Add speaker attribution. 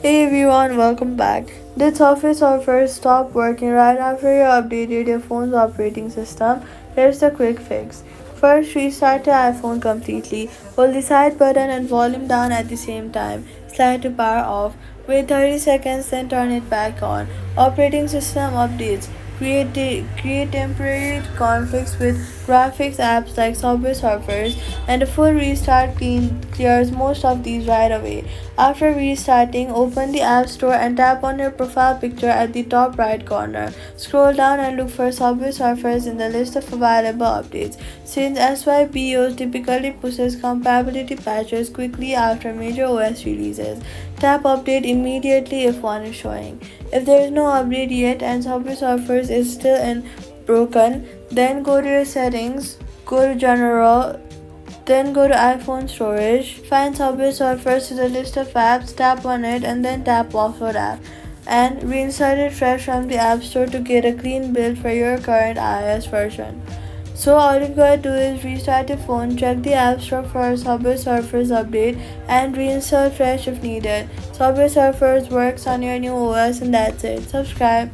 Speaker 1: Hey everyone, welcome back. Did Surface Surfer stop working right after you updated your phone's operating system? Here's the quick fix. First, restart your iPhone completely. Hold the side button and volume down at the same time. Slide to power off. Wait 30 seconds, then turn it back on. Operating system updates. Create temporary conflicts with graphics apps like Subway Surfers, and a full restart clears most of these right away. After restarting, open the App Store and tap on your profile picture at the top right corner. Scroll down and look for Subway Surfers in the list of available updates. Since SYBO typically pushes compatibility patches quickly after major OS releases, tap Update immediately if one is showing. If there is no update yet and Subway Surfers is still in broken, then go to your settings, go to General, then go to iPhone storage, find Subway Surfers to the list of apps, tap on it, and then tap Offload app. And reinsert it fresh from the App Store to get a clean build for your current iOS version. So all you gotta do is restart your phone, check the App Store for a Subway Surfers update, and reinsert fresh if needed. Subway Surfers works on your new OS, and that's it. Subscribe.